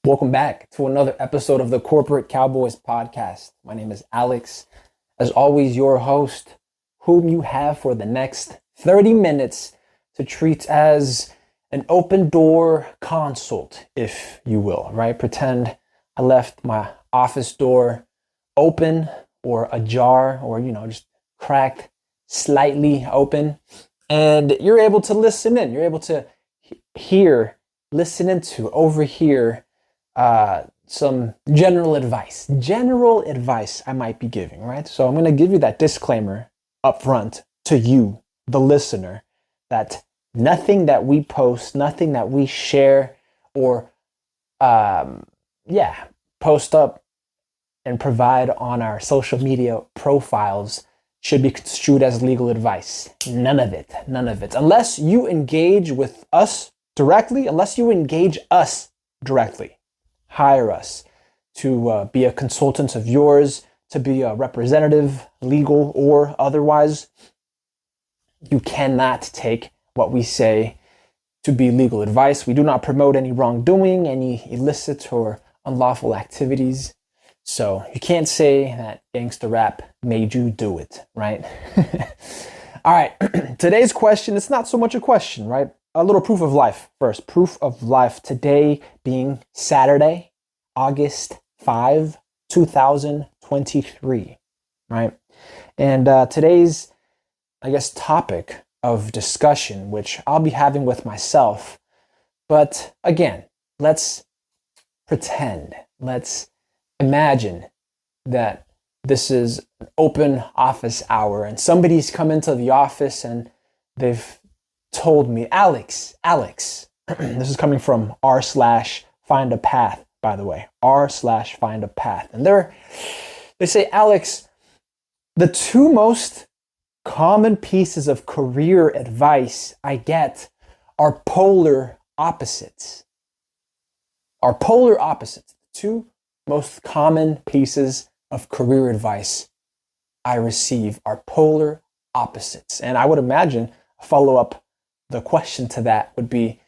Welcome back to another episode of the Corporate Cowboys podcast. My name is Alex. As always, your host, whom you have for the next 30 minutes to treat as an open door consult, if you will, right? Pretend I left my office door open or ajar or, just cracked slightly open. And you're able to listen in. You're able to listen into, overhear some general advice I might be giving, right? So I'm going to give you that disclaimer up front to you, the listener, that nothing that we post, nothing that we share or, post up and provide on our social media profiles should be construed as legal advice. None of it. Unless you engage with us directly, hire us to be a consultant of yours, to be a representative, legal or otherwise. You cannot take what we say to be legal advice. We do not promote any wrongdoing, any illicit or unlawful activities. So you can't say that gangsta rap made you do it, right? All right, today's question, it's not so much a question, right? A little proof of life first. Proof of life today being Saturday, August 5, 2023, right? And today's, topic of discussion, which I'll be having with myself. But again, let's pretend, let's imagine that this is an open office hour and somebody's come into the office and they've told me, Alex, this is coming from r/find a path, by the way, r/find a path. And they say, Alex, the two most common pieces of career advice I get are polar opposites. The two most common pieces of career advice I receive are polar opposites. And I would imagine a follow-up, the question to that would be,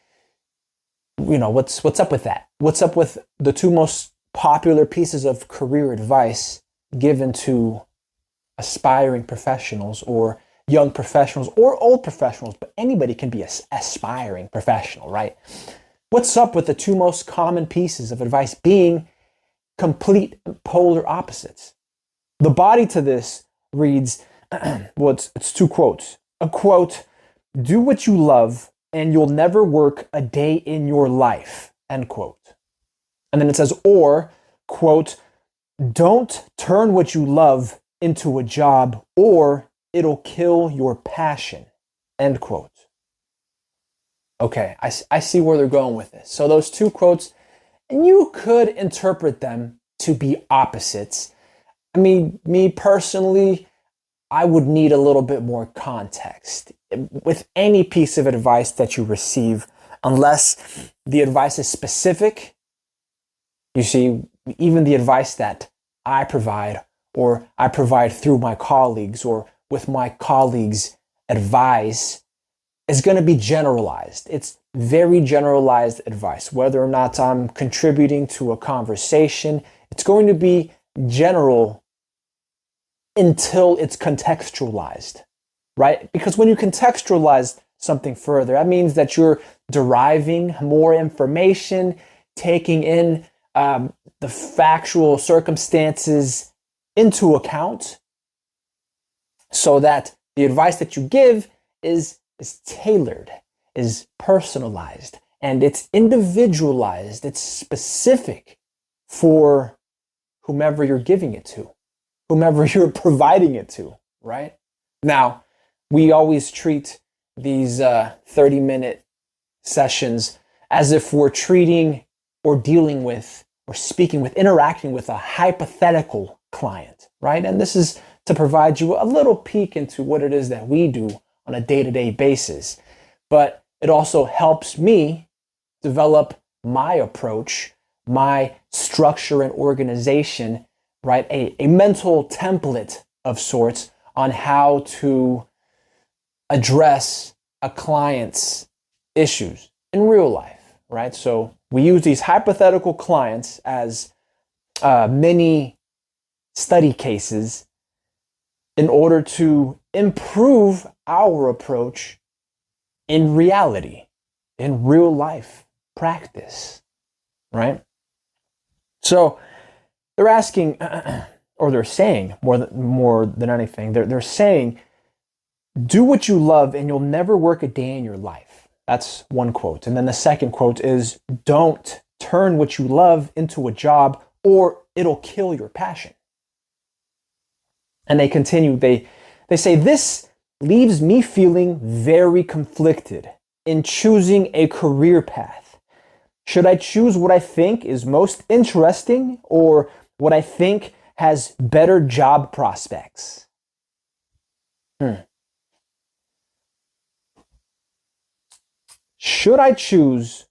what's up with that? What's up with the two most popular pieces of career advice given to aspiring professionals or young professionals or old professionals, but anybody can be an aspiring professional, right? What's up with the two most common pieces of advice being complete polar opposites? The body to this reads, it's two quotes. A quote, do what you love and you'll never work a day in your life, end quote. And then it says, or, quote, don't turn what you love into a job or it'll kill your passion, end quote. Okay, I see where they're going with this. So those two quotes, and you could interpret them to be opposites. I mean, me personally, I would need a little bit more context with any piece of advice that you receive, unless the advice is specific. You see, even the advice that I provide or I provide through my colleagues or with my colleagues' advice is going to be generalized. It's very generalized advice. Whether or not I'm contributing to a conversation, it's going to be general until it's contextualized, right? Because when you contextualize something further, that means that you're deriving more information, taking in the factual circumstances into account so that the advice that you give is tailored, is personalized, and it's individualized. It's specific for whomever you're giving it to, whomever you're providing it to, right? Now, we always treat these 30-minute sessions as if we're treating or dealing with or speaking with, interacting with a hypothetical client, right? And this is to provide you a little peek into what it is that we do on a day-to-day basis. But it also helps me develop my approach, my structure and organization, right? A mental template of sorts on how to address a client's issues in real life, right? So we use these hypothetical clients as mini study cases in order to improve our approach in reality, in real life practice, right? So they're asking, or they're saying more than anything, they're saying, do what you love and you'll never work a day in your life. That's one quote. And then the second quote is, don't turn what you love into a job or it'll kill your passion. And they continue, they say, this leaves me feeling very conflicted in choosing a career path. Should I choose what I think is most interesting or what I think has better job prospects? Should I choose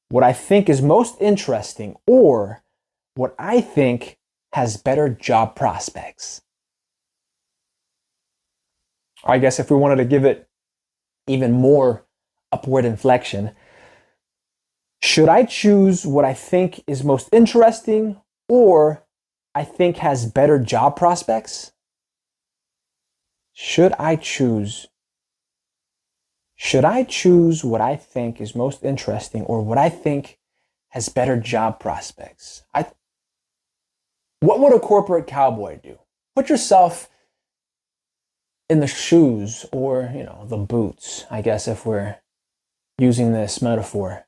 what I think is most interesting or what I think has better job prospects? I guess if we wanted to give it even more upward inflection, should I choose what I think is most interesting or I think has better job prospects? Should I choose what I think is most interesting or what I think has better job prospects? What would a corporate cowboy do? Put yourself in the shoes or, the boots, I guess, if we're using this metaphor,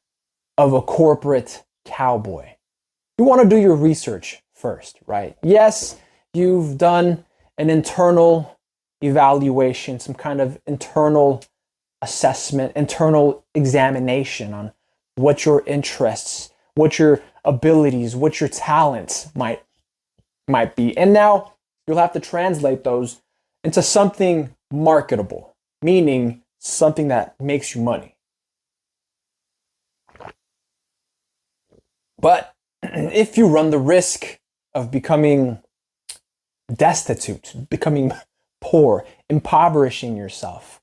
of a corporate cowboy. You want to do your research first, right? Yes, you've done an internal evaluation, some kind of internal assessment, internal examination on what your interests, what your abilities, what your talents might be. And now you'll have to translate those into something marketable, meaning something that makes you money. But if you run the risk of becoming destitute, becoming poor, impoverishing yourself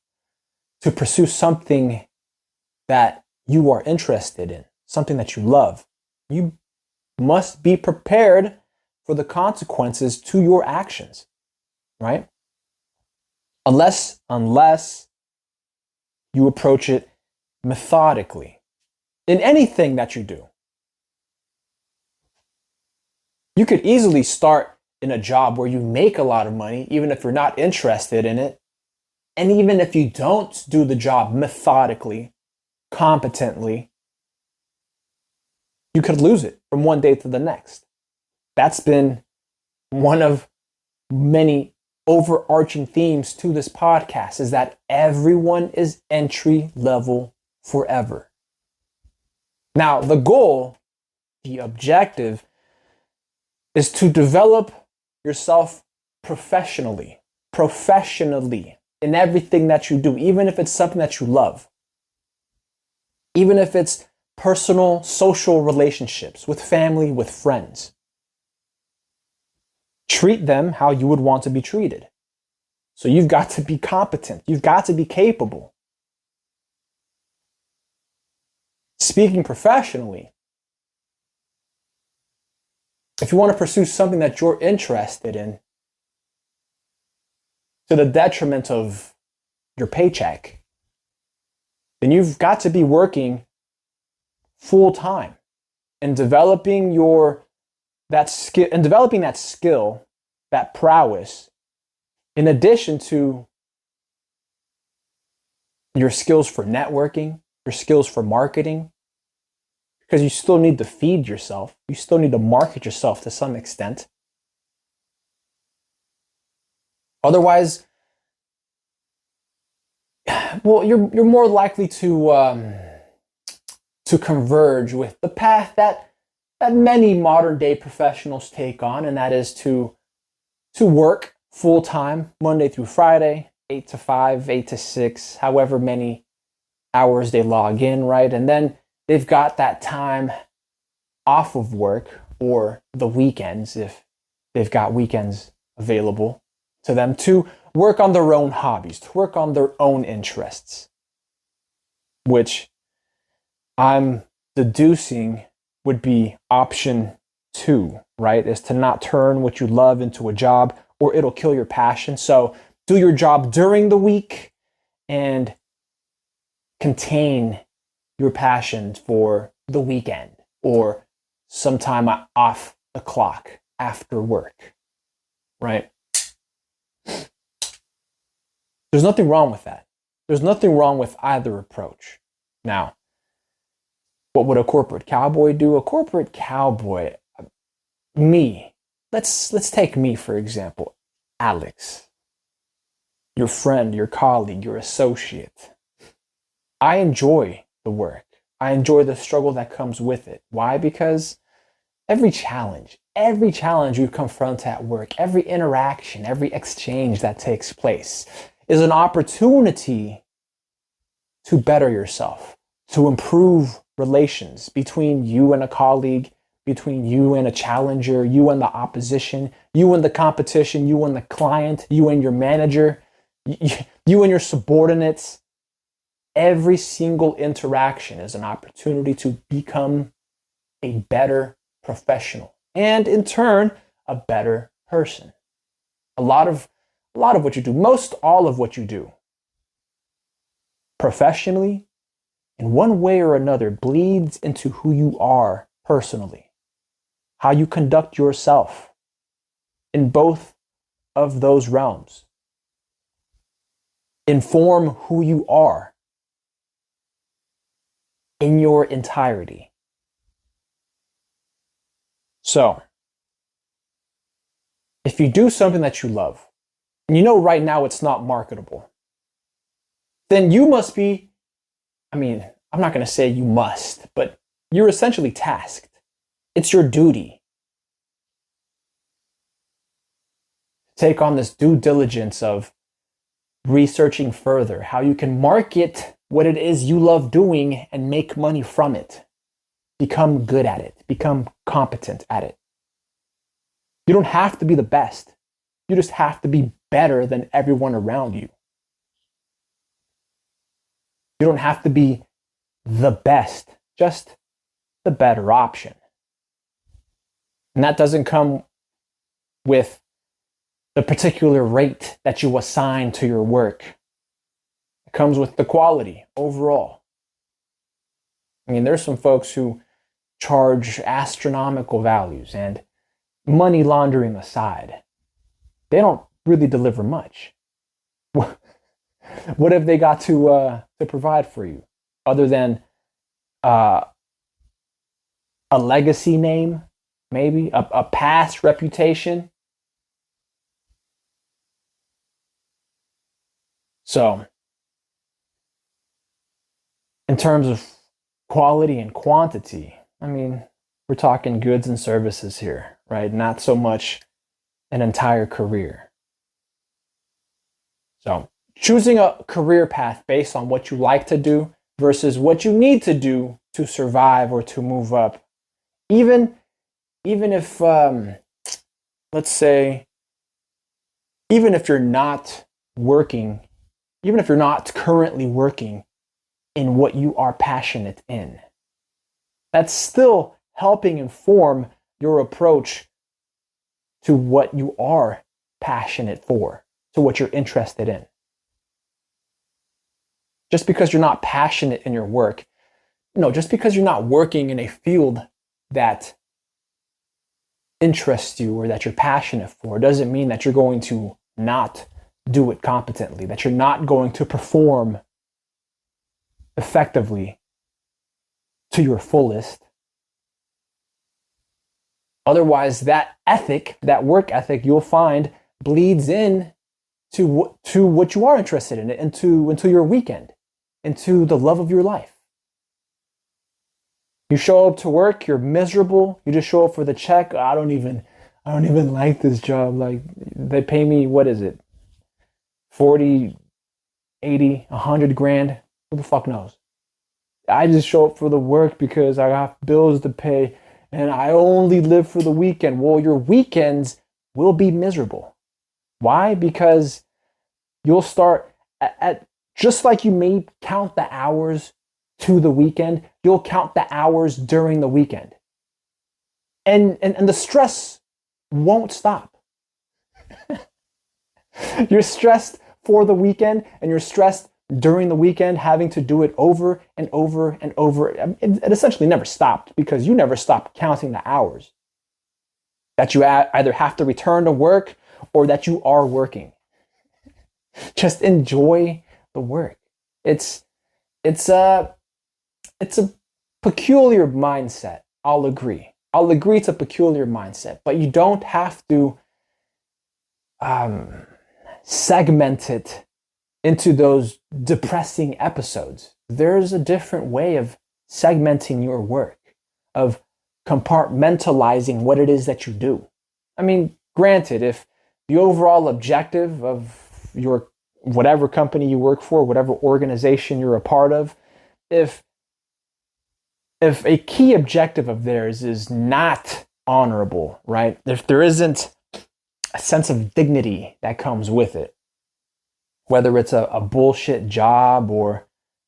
to pursue something that you are interested in, something that you love, you must be prepared for the consequences to your actions, right? Unless you approach it methodically in anything that you do. You could easily start in a job where you make a lot of money, even if you're not interested in it. And even if you don't do the job methodically, competently, you could lose it from one day to the next. That's been one of many overarching themes to this podcast, is that everyone is entry level forever. Now, the goal, the objective, is to develop yourself professionally in everything that you do, even if it's something that you love, even if it's personal, social relationships with family, with friends. Treat them how you would want to be treated. So you've got to be competent. You've got to be capable. Speaking professionally, if you want to pursue something that you're interested in to the detriment of your paycheck, then you've got to be working full time and developing that skill, that prowess, in addition to your skills for networking, your skills for marketing, because you still need to feed yourself. You still need to market yourself to some extent. Otherwise, well, you're more likely to converge with the path that many modern day professionals take on, and that is to work full time, Monday through Friday, 8 to 5, 8 to 6, however many hours they log in, right? And then they've got that time off of work or the weekends, if they've got weekends available to them, to work on their own hobbies, to work on their own interests, which I'm deducing would be option two, right? Is to not turn what you love into a job or it'll kill your passion. So do your job during the week and contain your passion for the weekend or sometime off the clock after work, right? There's nothing wrong with that. There's nothing wrong with either approach. Now, what would a corporate cowboy do? A corporate cowboy, me, let's take me for example, Alex, your friend, your colleague, your associate. I enjoy the work. I enjoy the struggle that comes with it. Why? Because every challenge you confront at work, every interaction, every exchange that takes place is an opportunity to better yourself, to improve relations between you and a colleague, between you and a challenger, you and the opposition, you and the competition, you and the client, you and your manager, you and your subordinates. Every single interaction is an opportunity to become a better professional and in turn, a better person. A lot of what you do, most all of what you do professionally, in one way or another, bleeds into who you are personally, how you conduct yourself in both of those realms. Inform who you are in your entirety. So, if you do something that you love, and you know right now it's not marketable, then you must be, I'm not going to say you must, but you're essentially tasked. It's your duty. Take on this due diligence of researching further how you can market what it is you love doing and make money from it. Become good at it. Become competent at it. You don't have to be the best. You just have to be better than everyone around you. You don't have to be the best, just the better option. And that doesn't come with the particular rate that you assign to your work. It comes with the quality overall. There's some folks who charge astronomical values, and money laundering aside, they don't really deliver much. What have they got to provide for you other than a legacy name, maybe a past reputation? So, in terms of quality and quantity, we're talking goods and services here, right? Not so much an entire career. So, choosing a career path based on what you like to do versus what you need to do to survive or to move up. Even if, let's say, even if you're not working, even if you're not currently working in what you are passionate in, that's still helping inform your approach to what you are passionate for, to what you're interested in. Just because you're not passionate in your work, just because you're not working in a field that interests you or that you're passionate for, doesn't mean that you're going to not do it competently, that you're not going to perform effectively to your fullest. Otherwise, that ethic, that work ethic, you'll find bleeds in to what you are interested in, into your weekend, into the love of your life. You show up to work, you're miserable, you just show up for the check. I don't even like this job. Like, they pay me, what is it? 40, 80, 100 grand? Who the fuck knows? I just show up for the work because I have bills to pay and I only live for the weekend. Well, your weekends will be miserable. Why? Because you'll start at just like you may count the hours to the weekend, you'll count the hours during the weekend. And the stress won't stop. You're stressed for the weekend and you're stressed during the weekend, having to do it over and over and over. It essentially never stopped because you never stopped counting the hours that you either have to return to work or that you are working. Just enjoy the work. It's a peculiar mindset. I'll agree it's a peculiar mindset, but you don't have to segment it into those depressing episodes. There's a different way of segmenting your work, of compartmentalizing what it is that you do. I mean, granted, if the overall objective of your whatever company you work for, whatever organization you're a part of, if a key objective of theirs is not honorable, right? If there isn't a sense of dignity that comes with it, whether it's a bullshit job or,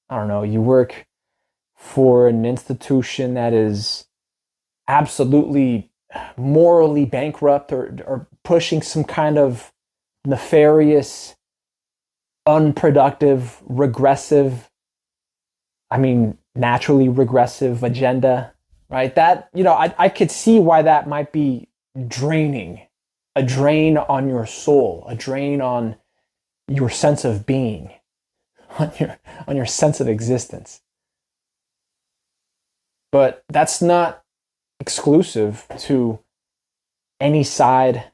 I don't know, you work for an institution that is absolutely morally bankrupt or pushing some kind of nefarious, unproductive, regressive, naturally regressive agenda, right? That, I could see why that might be draining, a drain on your soul, a drain on your sense of being, on your sense of existence. But that's not exclusive to any side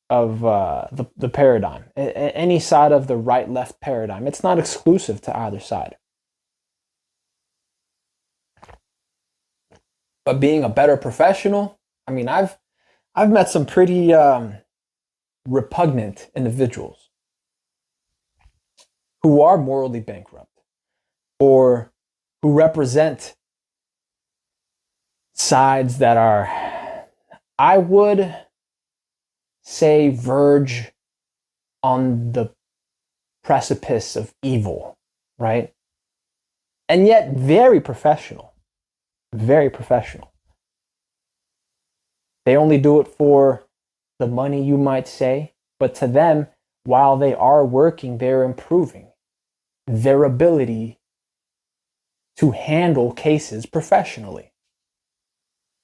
of the paradigm, any side of the right-left paradigm. It's not exclusive to either side. But being a better professional, I've met some pretty repugnant individuals who are morally bankrupt or who represent sides that are, I would say, verge on the precipice of evil, right? And yet very professional. Very professional. They only do it for the money, you might say, but to them, while they are working, they're improving their ability to handle cases professionally,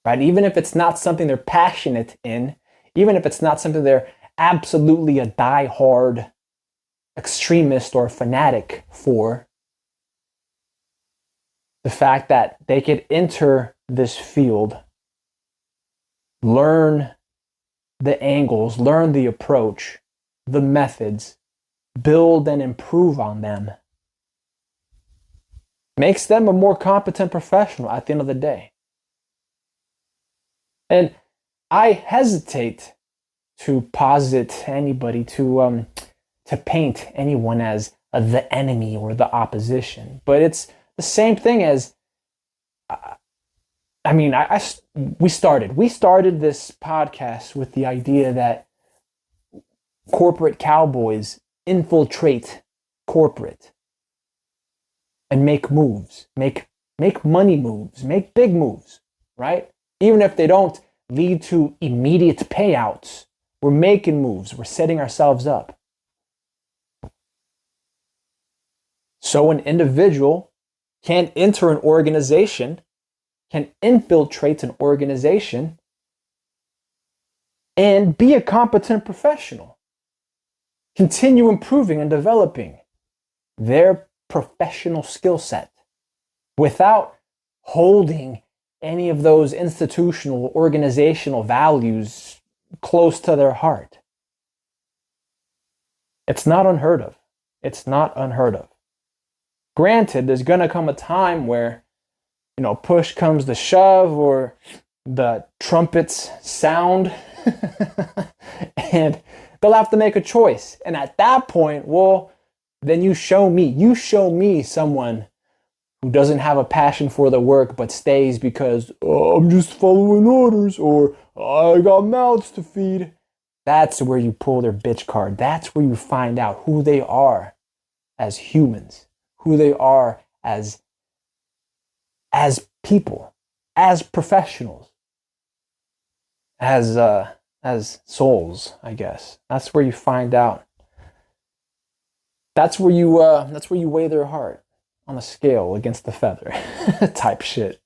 right? Even if it's not something they're passionate in, even if it's not something they're absolutely a die-hard extremist or fanatic for, the fact that they could enter this field, learn the angles, learn the approach, the methods, build and improve on them, makes them a more competent professional at the end of the day. And I hesitate to posit anybody, to paint anyone as the enemy or the opposition, but it's the same thing as, we started this podcast with the idea that corporate cowboys infiltrate corporate and make moves, make money moves, make big moves, right? Even if they don't lead to immediate payouts, we're making moves, we're setting ourselves up. So an individual can enter an organization, can infiltrate an organization, and be a competent professional. Continue improving and developing their professional skill set without holding any of those institutional, organizational values close to their heart. It's not unheard of. It's not unheard of. Granted, there's going to come a time where, push comes to shove or the trumpets sound and they'll have to make a choice. And at that point, well, then you show me someone who doesn't have a passion for the work but stays because I'm just following orders or I got mouths to feed. That's where you pull their bitch card. That's where you find out who they are as humans, who they are as as people, as professionals, as souls, I guess. That's where you find out. That's where you weigh their heart on a scale against the feather type shit.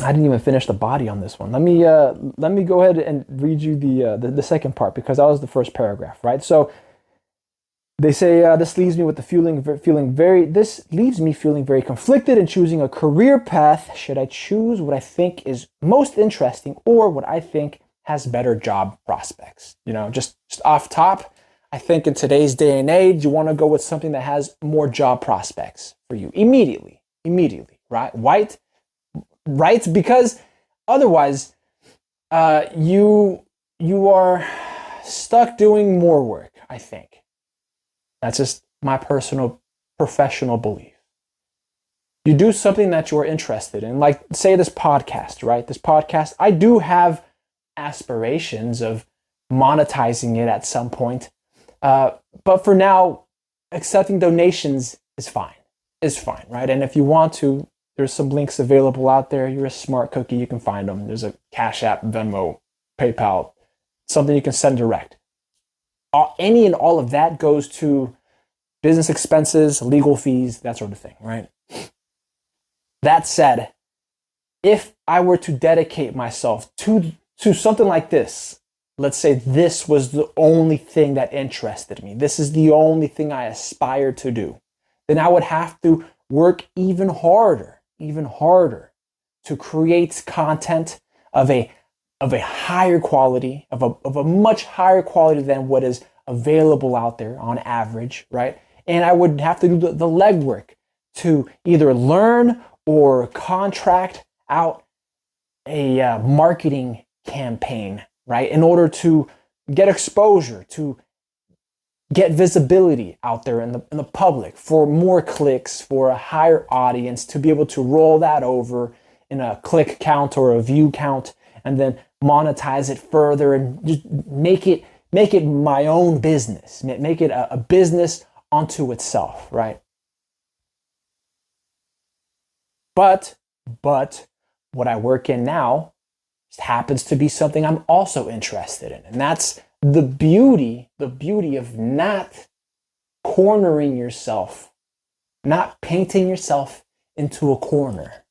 I didn't even finish the body on this one. Let me go ahead and read you the second part, because that was the first paragraph, right? So they say this leaves me feeling very conflicted in choosing a career path. Should I choose what I think is most interesting or what I think has better job prospects? Just off top, I think in today's day and age, you want to go with something that has more job prospects for you immediately, right? Right, because otherwise, you are stuck doing more work. I think that's just my personal professional belief. You do something that you're interested in, like say this podcast, right? This podcast, I do have aspirations of monetizing it at some point, but for now, accepting donations is fine, right? And if you want to, there's some links available out there. You're a smart cookie, you can find them. There's a Cash App, Venmo, PayPal, something you can send direct. Any and all of that goes to business expenses, legal fees, that sort of thing, right? That said, if I were to dedicate myself to something like this, let's say this was the only thing that interested me, this is the only thing I aspired to do, then I would have to work even harder to create content of a higher quality, of a much higher quality than what is available out there on average, right? And I would have to do the legwork to either learn or contract out a marketing campaign, right? In order to get exposure, to get visibility out there in the public, for more clicks, for a higher audience, to be able to roll that over in a click count or a view count, and then monetize it further and just make it my own business, make it a business unto itself, right? But what I work in now just happens to be something I'm also interested in, and that's the beauty of not cornering yourself, not painting yourself into a corner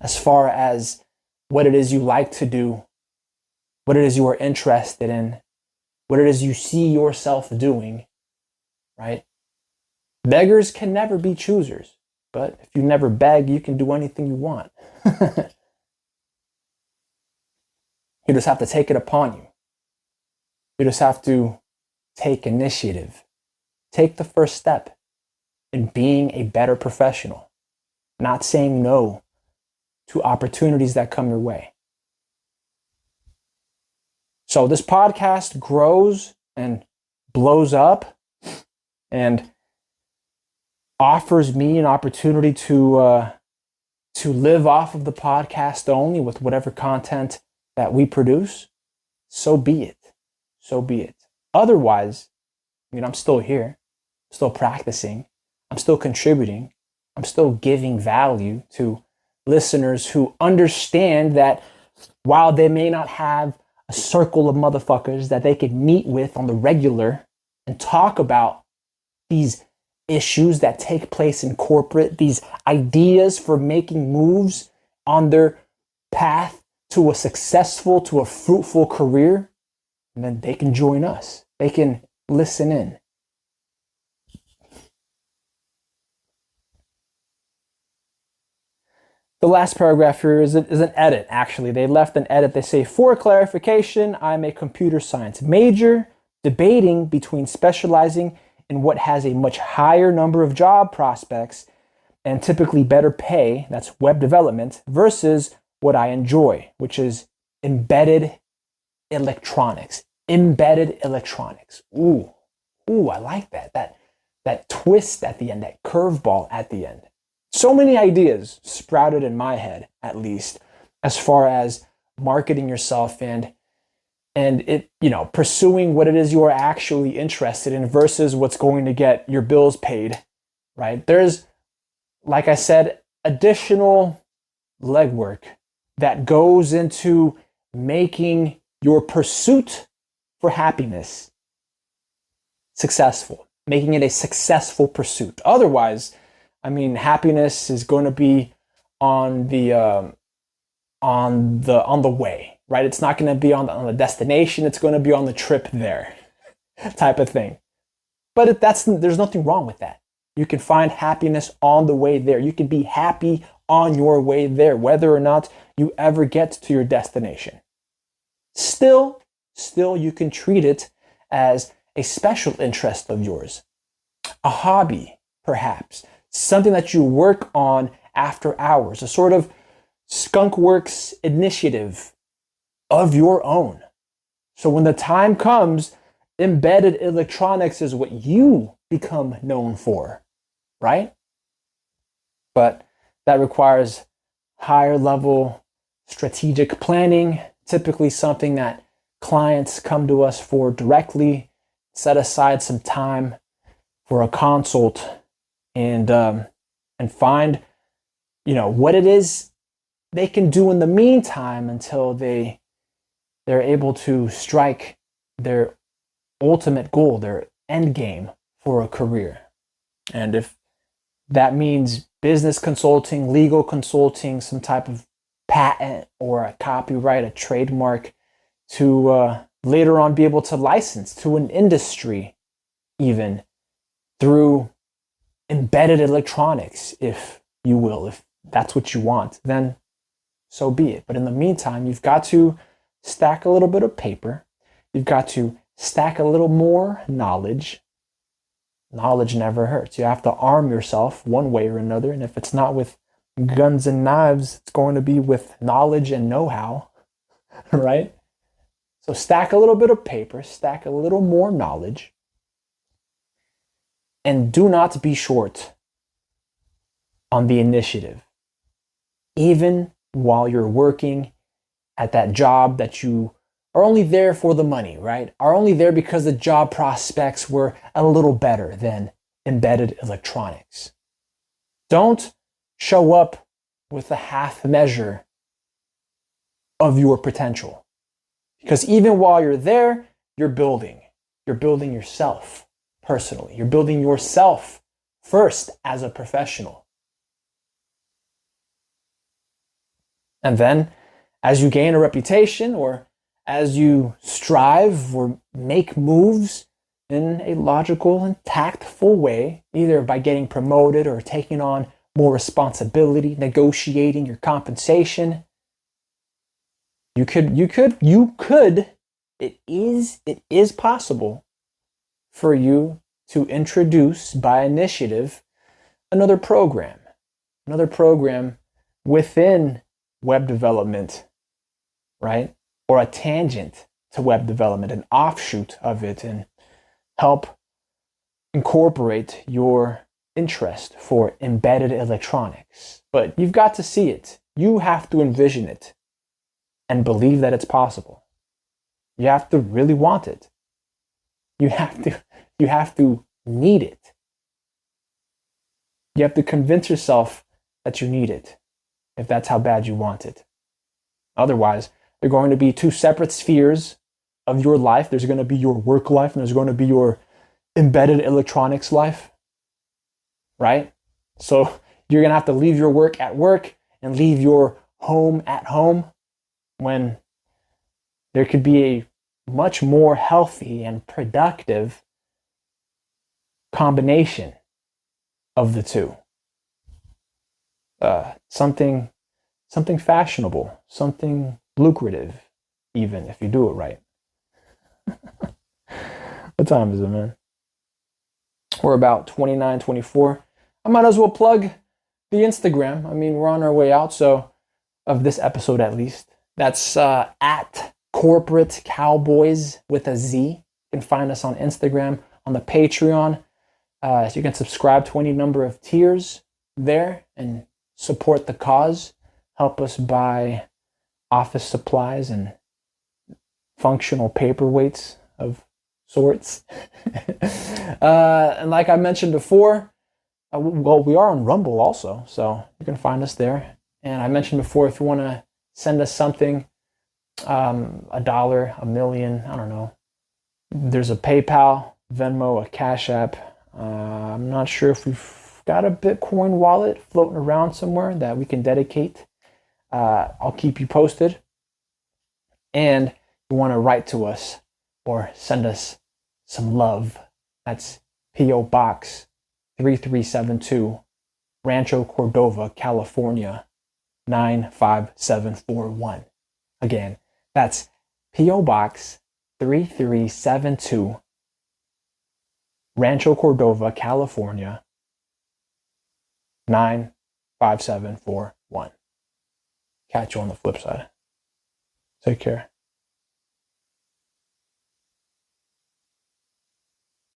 as far as what it is you like to do, what it is you are interested in, what it is you see yourself doing, right? Beggars can never be choosers, but if you never beg, you can do anything you want. You just have to take it upon you. You just have to take initiative. Take the first step in being a better professional, not saying no to opportunities that come your way. So this podcast grows and blows up and offers me an opportunity to live off of the podcast only with whatever content that we produce. So be it. So be it. Otherwise, I'm still here, still practicing, I'm still contributing, I'm still giving value to listeners who understand that while they may not have a circle of motherfuckers that they could meet with on the regular and talk about these issues that take place in corporate, these ideas for making moves on their path to a successful, to a fruitful career, and then they can join us. They can listen in. The last paragraph here is an edit, actually. They left an edit. They say, for clarification, I'm a computer science major, debating between specializing in what has a much higher number of job prospects and typically better pay, that's web development, versus what I enjoy, which is embedded electronics. Embedded electronics. Ooh, I like that. That twist at the end, that curveball at the end. So many ideas sprouted in my head, at least, as far as marketing yourself and it, pursuing what it is you are actually interested in versus what's going to get your bills paid right? There's, like I said, additional legwork that goes into making your pursuit for happiness successful, making it a successful pursuit. Otherwise, I mean, happiness is going to be on the way, right? It's not going to be on the destination. It's going to be on the trip there, type of thing. But there's nothing wrong with that. You can find happiness on the way there. You can be happy on your way there, whether or not you ever get to your destination. Still, you can treat it as a special interest of yours, a hobby, perhaps, something that you work on after hours, a sort of skunkworks initiative of your own. So when the time comes, embedded electronics is what you become known for, right? But that requires higher level strategic planning, typically something that clients come to us for directly. Set aside some time for a consult and find, what it is they can do in the meantime until they're able to strike their ultimate goal, their end game for a career. And if that means business consulting, legal consulting, some type of patent or a copyright, a trademark, to later on be able to license to an industry, even through embedded electronics, if you will, if that's what you want, then so be it. But in the meantime, you've got to stack a little bit of paper. You've got to stack a little more knowledge. Knowledge never hurts. You have to arm yourself one way or another. And if it's not with guns and knives, it's going to be with knowledge and know-how, right? So stack a little bit of paper, stack a little more knowledge, and do not be short on the initiative. Even while you're working at that job that you are only there for the money, right? Are only there because the job prospects were a little better than embedded electronics. Don't show up with a half measure of your potential. Because even while you're there, you're building. You're building yourself personally. You're building yourself first as a professional. And then as you gain a reputation, or as you strive or make moves in a logical and tactful way, either by getting promoted or taking on more responsibility, negotiating your compensation, it is possible for you to introduce by initiative another program within web development, right? Or a tangent to web development, an offshoot of it, and help incorporate your interest for embedded electronics. But you've got to see it. You have to envision it and believe that it's possible. You have to really want it. You have to need it. You have to convince yourself that you need it, if that's how bad you want it. Otherwise, there are going to be two separate spheres of your life. There's going to be your work life, and there's going to be your embedded electronics life, right? So you're going to have to leave your work at work and leave your home at home, when there could be a much more healthy and productive combination of the two. Something fashionable, something lucrative, even if you do it right. What time is it, man? We're about 29, 24. I might as well plug the Instagram. I mean, we're on our way out, so of this episode at least. That's at Corporate Cowboys with a Z. You can find us on Instagram, on the Patreon. So you can subscribe to any number of tiers there and support the cause. Help us buy office supplies and functional paperweights of sorts. And like I mentioned before, Well, we are on Rumble also, so you can find us there. And I mentioned before, if you want to send us something, $1, a million, I don't know. There's a PayPal, Venmo, a Cash App. I'm not sure if we've got a Bitcoin wallet floating around somewhere that we can dedicate. I'll keep you posted. And if you want to write to us or send us some love, that's P.O. Box 3372, Rancho Cordova, California, 95741. Again, that's P.O. Box 3372, Rancho Cordova, California, 95741. Catch you on the flip side. Take care.